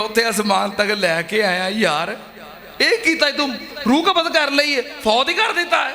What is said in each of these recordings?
चौथे आसमान तक लैके आया यार, ये कीता तू रूह कबज कर ली है, फौत ही कर दिता है।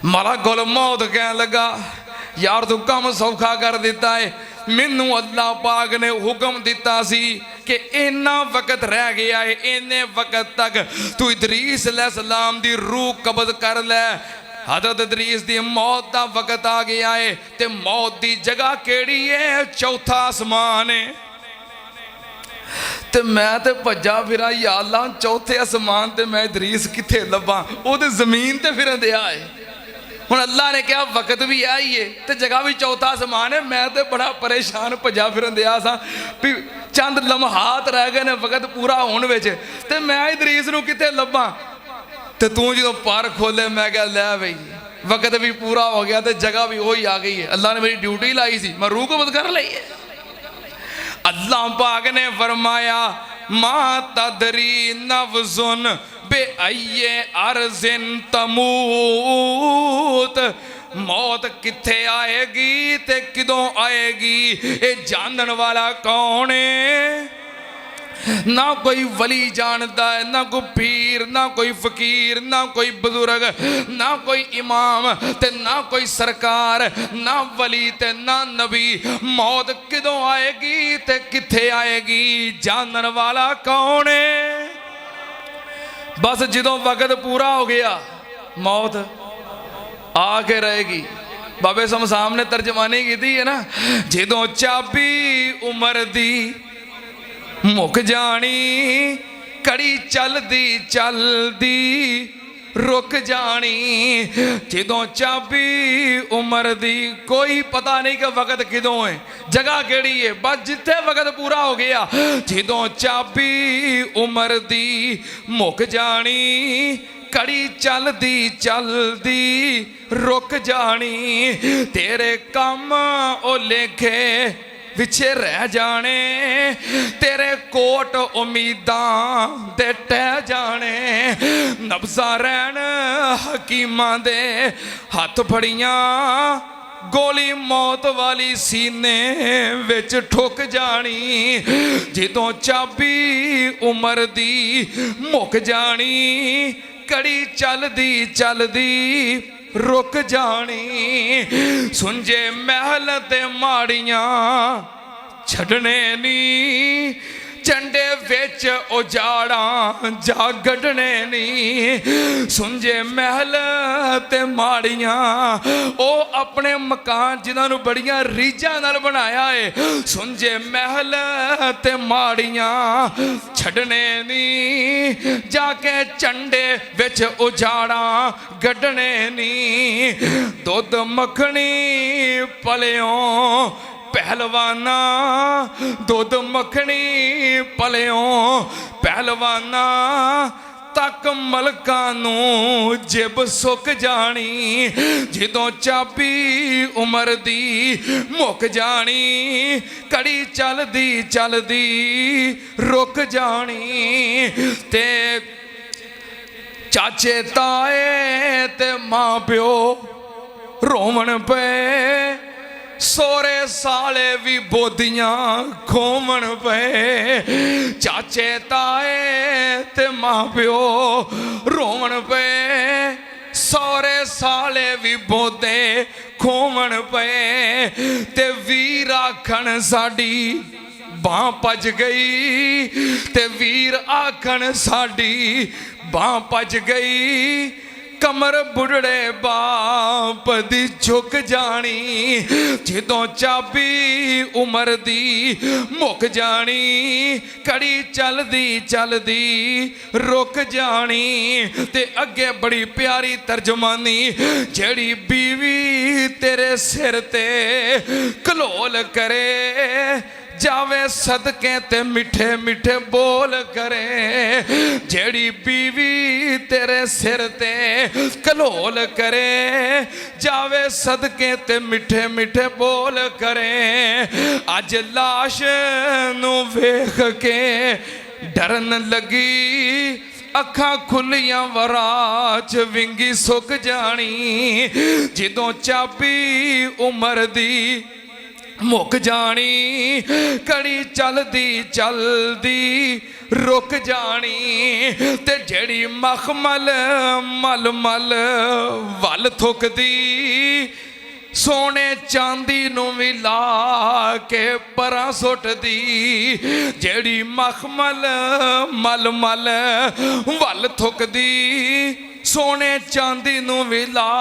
मलकुल मौत कह लगा यार तू कम सौखा कर दिता है, मैनू अल्लाह पाक ने हुक्म दिता सी कि इन्ना वक्त रह गया है, इन्ने वक्त तक तू इदरीस अलैहिस्सलाम दी रूह कबज कर ले। हज़रत इदरीस दी मौत का वक्त आ गया है, ते मौत दी जगह केड़ी है? चौथा आसमान है। ते मैं ते भज्जा फिरा या अल्लाह चौथे आसमान ते मैं इदरीस किथे लभा, वो तो जमीन ते फिरन दिया है। हुण अल्लाह ने कहा वक्त भी आई है तो जगह भी चौथा आसमान है। मैं तो बड़ा परेशान भज्जा फिरन दिया सा भी चंद लम्हात रह गए ने वक्त पूरा होने विच, ते मैं इदरीस नूं किथे लभा। तो तू जो पर खोले मैं क्या लै बई वक्त भी पूरा हो गया तो जगह भी वही आ गई है। अल्लाह ने मेरी ड्यूटी लाई सी, मैं रूह कबज कर ली है। अल्लाह पाक ने फरमाया मा तदरी नफ्सुन बेअय्ये अर्ज़िन तमूत, मौत किथे आएगी ते किदों आएगी ये जानने वाला कौन है? ना कोई वली जानता है, ना कोई पीर, ना कोई फकीर, ना कोई बुजुर्ग, ना कोई इमाम ते ना कोई सरकार, ना वली ते ना नबी। मौत किदों आएगी ते किथे आएगी जानने वाला कौन है? बस जदों वक्त पूरा हो गया मौत आके रहेगी। बाबे समसाम ने तर्जमानी की थी है ना, जदों चाबी उमर दी मुक जानी, कड़ी चलदी चलदी रुक जानी। जदों चाबी उमर दी कोई पता नहीं कि वक्त किदों है, जगह केड़ी है, बस जिथे वक्त पूरा हो गया। जदों चाबी उमर दी मुक जानी, कड़ी चलदी चलदी रुक जानी। तेरे कम ओ लेखे पिछे रह जाने, तेरे कोट उम्मीदां दे टह जाने। नब्ज़ा रहन हकीमां दे हथ फड़ियां, गोली मौत वाली सीने विच ठुक जानी। जदों चाबी उमर दी मुक जानी, कड़ी चलदी चलदी रुक जानी। सुंजे महल ते माड़ियां छड़ने नी, झंडे विच उजाड़ा जा गढ़ने नी। सुंजे महल ते माड़ियां ओ अपने मकान जिन्होंने बड़ियां रीझां नाल बनाया है, सुंजे महल ते माड़ियां छड़ने नी, जाके झंडे विच उजाड़ा गढ़ने नी। दुध मखनी पलियों पहलवाना, दुध मखनी पलियों पहलवाना, तक मलका नूं जिब सुक जानी। जदों चाबी उमर दी मुक जानी, कड़ी चलदी चलदी रुक जानी। ते चाचे ताए ते मां प्यो रोवन पे, सोरे साले भी बोदियां खोमन पे। चाचे ताए ते मां प्यो रोवन पे, सोरे साले भी बोदे खोमन पे। ते वीर आखन साडी बां पज गई, ते वीर आखन साडी बां पज गई। कमर बुढ़ड़े बाप दी झुक जानी। जदों चाबी उमर दी मुक जानी, कड़ी चलदी चलदी रुक जानी। ते अगे बड़ी प्यारी तर्जमानी, जेड़ी बीवी तेरे सिर ते कलोल करे, जावे सदके ते मिठे मिठे बोल करे। जेड़ी बीवी तेरे सिर ते कलोल करे, जावे सदके ते मिठे मिठे बोल करे। अज लाश नू वेख के डरन लगी, अखा खुलियां वराच विंगी सुक जानी। जदों चाबी उमर दी मुक जानी, कड़ी चलदी चलदी रुक जानी। ते जेड़ी मखमल मल मल वल थुकदी, सोने चांदी नू भी ला के परां सुटदी। जेड़ी मखमल मल मल वल थुकदी, सोने चांदी नू भी ला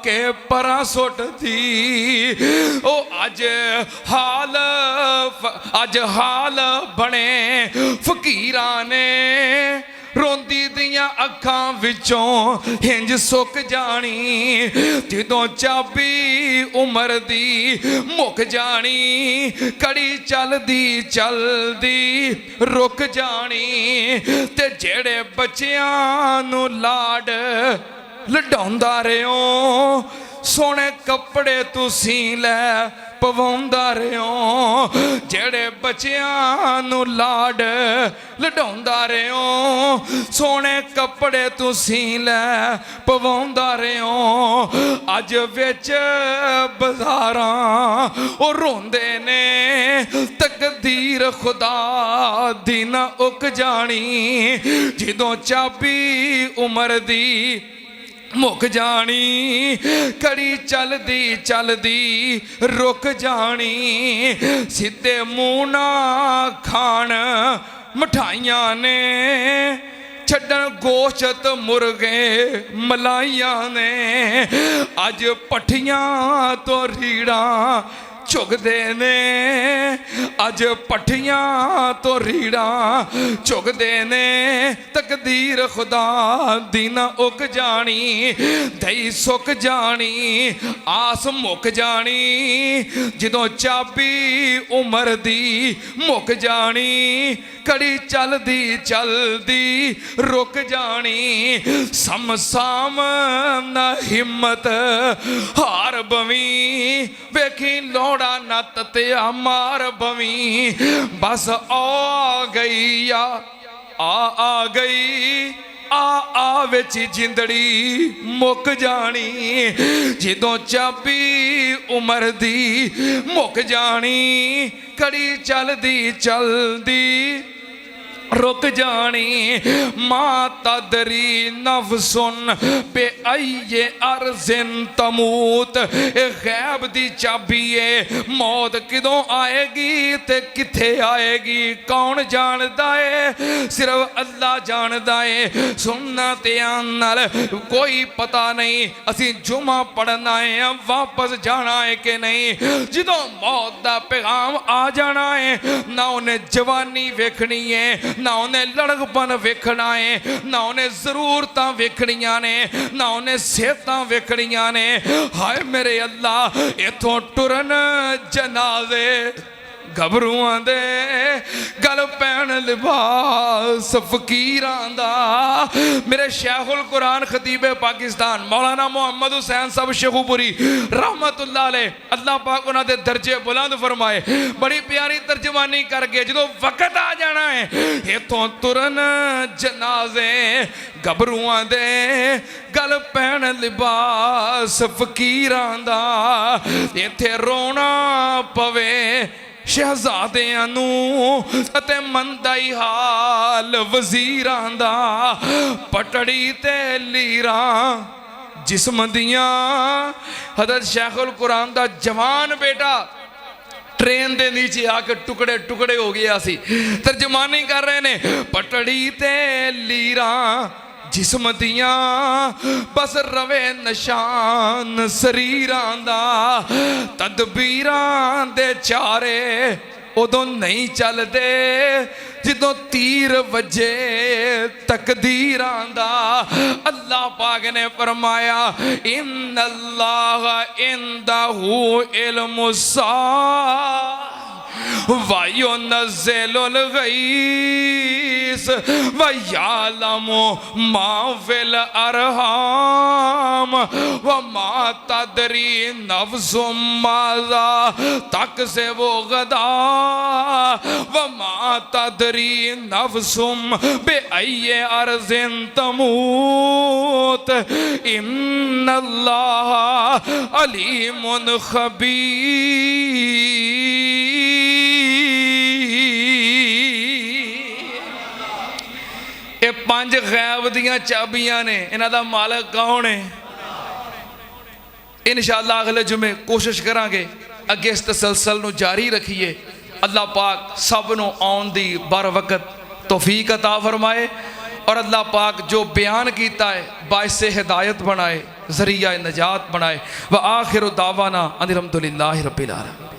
के परां सुटदी। ओ अज हाल बने फकीरां ने, रोंदी दियां अखां विचों हिंज सुक जानी। जदों चाबी उमर दी मुक जानी, कड़ी चलदी चलदी रुक जानी। ते जेड़े बच्चियां नू लाड लडाउंदा रहियो, सोने कपड़े तुसी लै पवाउंदा रहियो। जेड़े बच्चियां नू लाड लडाउंदा रहियो, सोने कपड़े तुसी लै पवाउंदा रहियो। अज विच बाजारां ओ रोंदे ने, तकदीर खुदा दी ना उक जानी। जदों चाबी उमर दी मुक जानी, कड़ी चलदी चलदी रुक जानी। सीधे मूंह ना खान मिठाइयां ने, छड्डन गोश्त मुर्गे मलाइयां ने। अज पट्ठियां तो रीड़ा झुकदे ने, अज पट्ठियां तो रीड़ा झुकदे ने। तकदीर खुदा दी ना उक जानी, दही सुक जानी, आस मुक जानी। जदों चाबी उमर दी मुक जानी, कड़ी चलदी चलदी रुक जानी। समसाम ना हिम्मत हार बवी, वेखी लोड़ा ना तत्या मार बवी। बस आ गई आ गई आ विच जिंदड़ी मुक जानी। जदों चाबी उमर दी मुक जानी, कड़ी चलदी चलदी रुक जानी। माँ तदरी नफ्सुन पे आइए अर्ज़िन तमूत, गैब दी चाबी है, मौत किदों आएगी ते किथे आएगी कौन जानदा है? सिर्फ अल्लाह जानदा है। सुनना ते नाल कोई पता नहीं असी जुमा पढ़ना है वापस जाना है कि नहीं। जदों मौत दा पैगाम आ जाना है, ना उन्हें जवानी वेखनी है, ना उन्हें लड़कपन वेखना है, ना उन्हें जरूरतां वेखनियां ने, ना उन्हें सेहतां वेखनियां ने। हाय मेरे अल्लाह, इथों टुरन जनाजे घबरूआं दे, गल पैन लिबास फकीरां दा। मेरे शेखुल कुरान खतीबे पाकिस्तान मौलाना मोहम्मद हुसैन साहब शेखुपुरी रहमतुल्लाह अलैह, अल्लाह पाक उन्हां दे दर्जे बुलंद फरमाए, बड़ी प्यारी तर्जमानी करके जदों वक्त आ जाना है, इथों तुरन जनाजे घबरूआं दे, गल पैन लिबास फकीरां दा। इत्थे रोना पवे शहजादियां नू ते मंदाई हाल वजीरां दा। पटड़ी ते लीरां जिस्म दियां, हज़रत शेखुल कुरान दा जवान बेटा ट्रेन दे नीचे आके टुकड़े टुकड़े हो गया सी, तर्जमानी कर रहे ने। पटड़ी ते लीरां जिस्म दियां, बस रवे निशान शरीरां दा। तदबीरां दे चारे उदों नहीं चलदे जदों तीर वजे तकदीरां दा। अल्लाह पाक ने फरमाया, इन्नल्लाह इंदहु इल्मुस्सा वयुनज़्ज़िलुल गईस वयअलमु मा फिल अरहाम वमा तदरी नफ्सुम माज़ा तकसिबु गदा वमा तदरी नफ्सुम बिअय्यि अर्ज़िन तमूत इन्नल्लाह अलीमुन खबीर। ਪੰਜ ਗੈਬ ਦੀਆਂ ਚਾਬੀਆਂ ਨੇ, ਇਹਨਾਂ ਦਾ ਮਾਲਕ ਕੌਣ ਹੈ? इंशाअल्लाह अगले जुमे कोशिश करांगे अगे इस तसलसल नूं जारी रखिए। अल्लाह पाक सब नूं आउण दी बर वक्त तौफीक अता फरमाए और अल्लाह पाक जो बयान कीता है बाइसे हिदायत बनाए, ज़रिया नजात बनाए। व आखिर दावाना अनिल हम्दुलिल्लाहि रब्बिल आलमीन।